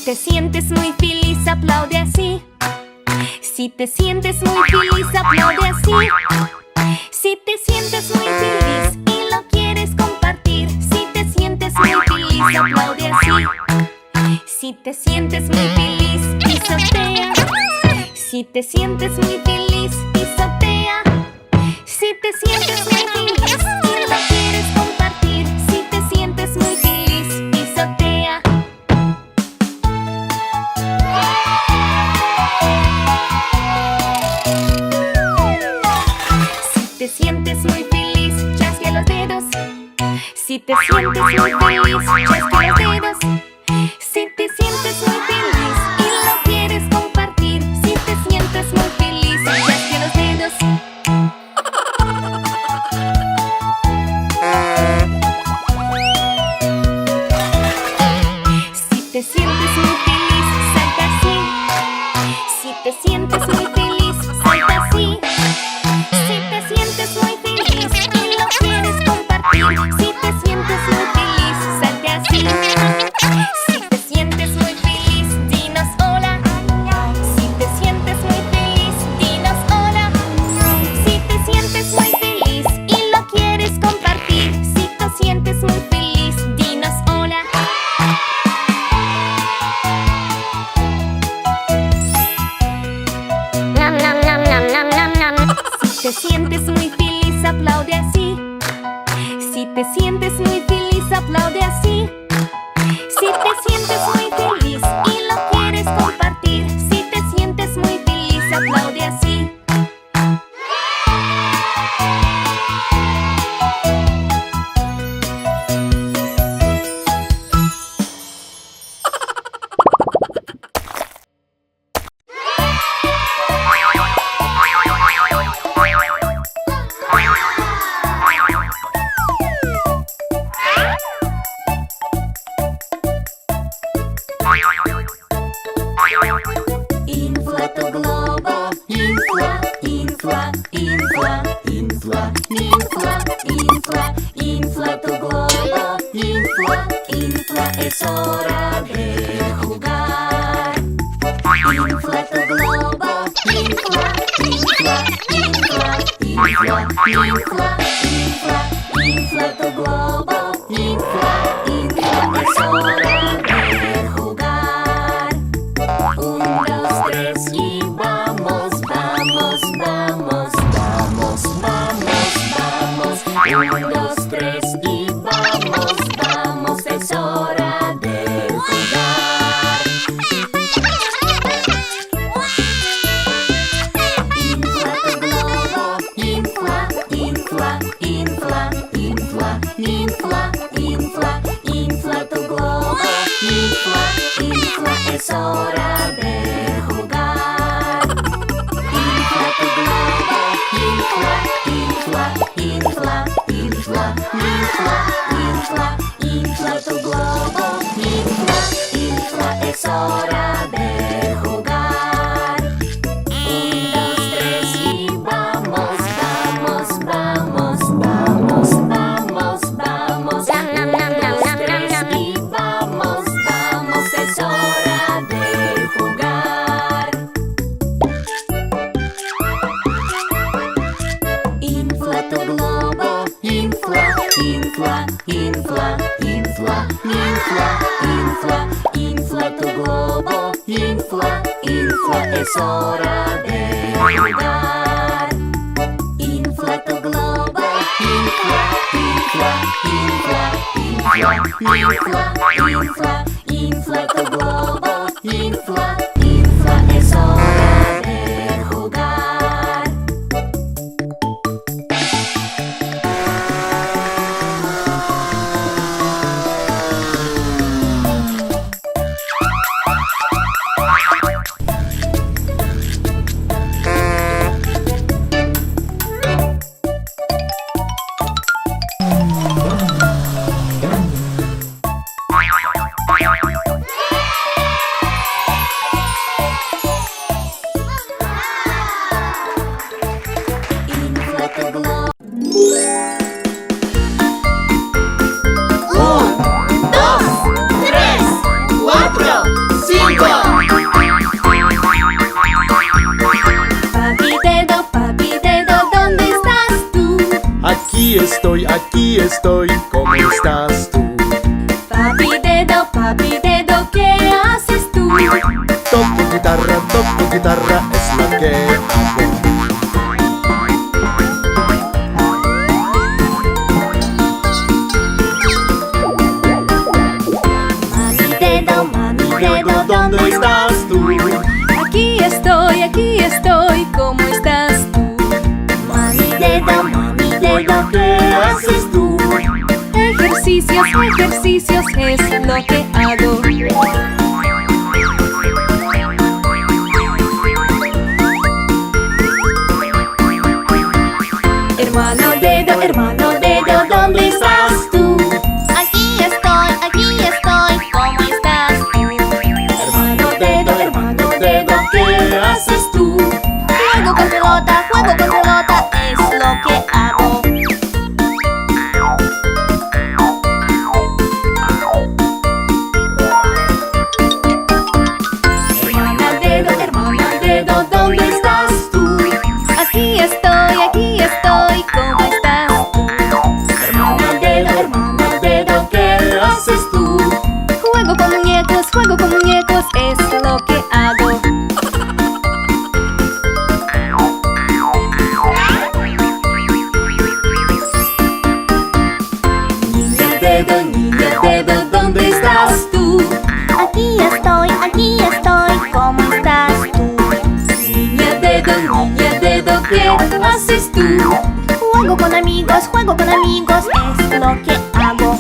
te sientes muy feliz, aplaude así. Si te sientes muy feliz, aplaude así. Si te sientes muy feliz y lo quieres compartir. Si te sientes muy feliz, aplaude así. Si te sientes muy feliz, pisotea. Si te sientes muy feliz, pisotea. Si te sientes muy feliz y lo quieres compartir. Si te sientes muy feliz, pisotea. Si te sientes muy feliz, chasquea los dedos. Si te sientes muy feliz, chasquea los dedos. Si te sientes muy feliz y lo quieres compartir. Si te sientes muy feliz, chasquea los dedos. Si te sientes muy feliz, salta así. Si te sientes muy feliz, salta así. Si te sientes muy feliz y lo quieres compartir. Si te sientes muy feliz, salte así. Si te sientes muy feliz, dinos hola. Si te sientes muy feliz, dinos hola. Si te sientes muy feliz y lo quieres compartir. Si te sientes muy feliz, dinos hola. Nam, nam, nam, nam, nam, nam, nam. Si te sientes muy feliz, aplaude así. Si te sientes muy feliz, aplaude así. Si te sientes muy feliz y lo quieres compartir. Si te sientes muy feliz, aplaude así. Infla tu globo, infla, infla, infla, infla, infla, infla, infla tu globo, infla, infla, es hora de jugar. Infla tu globo, infla, infla, infla, infla, infla, infla, infla tu globo, infla, infla, es hora de jugar. 1, 2, 3 y vamos, vamos, vamos, vamos, vamos, vamos. 1, 2, 3 y vamos, vamos, es hora de jugar. Infla tu globo, infla, infla, infla, infla, infla, infla, infla tu globo, infla, infla, es hora de jugar. Infla tu globo, infla, infla, infla, infla, infla, infla, infla tu globo, infla, infla, es hora de jugar. 1, 2, 3 y vamos, vamos, vamos, vamos, vamos, vamos. 1, 2, 3 y vamos, vamos, es hora de jugar. Infla tu globo, infla, infla, infla, infla, infla, infla, infla tu globo, infla, infla, es hora de jugar. Infla tu globo, infla, infla, infla, infla, infla, infla, infla tu globo, infla, infla, es hora de jugar. aquí estoy, ¿cómo estás tú? Papi dedo, ¿qué haces tú? Toco guitarra, es lo que hago. Mami dedo, ¿dónde estás tú? Aquí estoy, ¿cómo estás tú? Mami dedo, ¿qué haces tú? Ejercicios es lo que hago. Hermano dedo, ¿dónde estás tú? Aquí estoy, ¿cómo estás tú? Hermano dedo, ¿qué haces tú? Juego con pelota, es lo que hago. Hermana dedo, ¿dónde estás tú? Aquí estoy, ¿cómo estás tú? Hermana dedo, ¿qué haces tú? Juego con muñecos, es lo que hago. Niña dedo, ¿dónde estás tú? Aquí estoy, ¿cómo estás tú? Niña dedo, ¿qué haces tú? Juego con amigos, es lo que hago.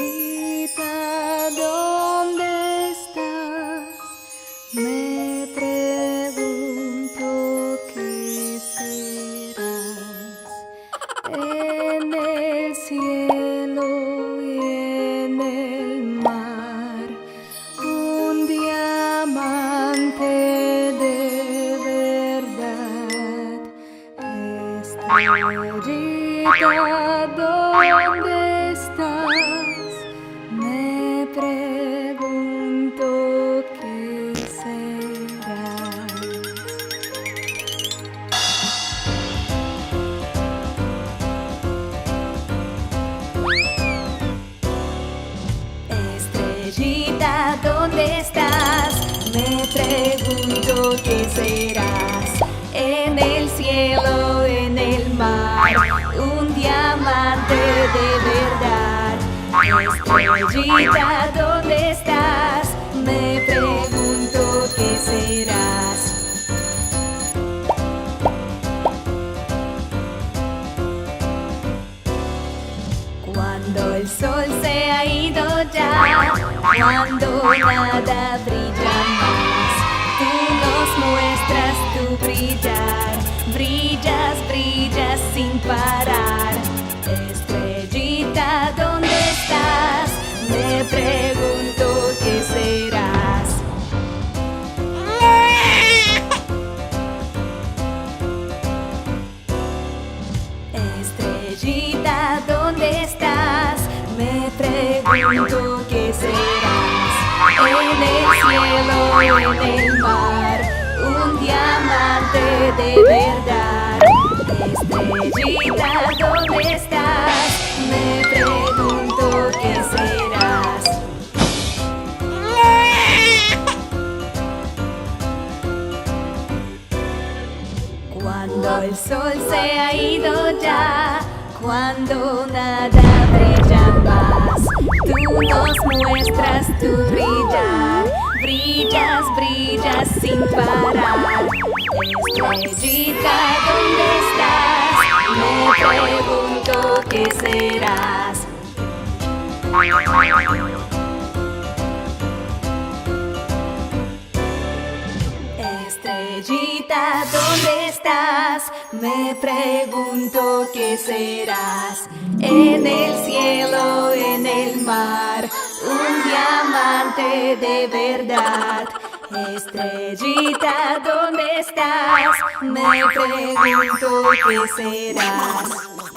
Estrellita, ¿dónde estás? Me pregunto qué serás. En el cielo y en el mar, un diamante de verdad. Estrellita, ¿dónde estás? Me pregunto qué serás. Estrellita, ¿dónde estás? Me pregunto qué serás. En el cielo, en el mar, un diamante de verdad. Estrellita, ¿dónde estás? Me pregunto qué serás. Cuando el sol se ha ido ya, cuando nada brilla más, tú nos muestras tu brillar. Brillas sin parar. Estrellita, ¿dónde estás? Me pregunto qué serás. Estrellita, ¿dónde estás? Me pregunto qué serás. En el cielo, en el mar, un diamante de verdad. Estrellita, ¿dónde estás? Me pregunto qué serás. Cuando el sol se ha ido ya, cuando nada brilla más, tú nos muestras tu brillar. Brillas sin parar. Estrellita, ¿dónde estás? Me pregunto qué serás. Estrellita, ¿dónde estás? Me pregunto qué serás. En el cielo, en el mar, un diamante de verdad. Estrellita, ¿dónde estás? Me pregunto qué serás.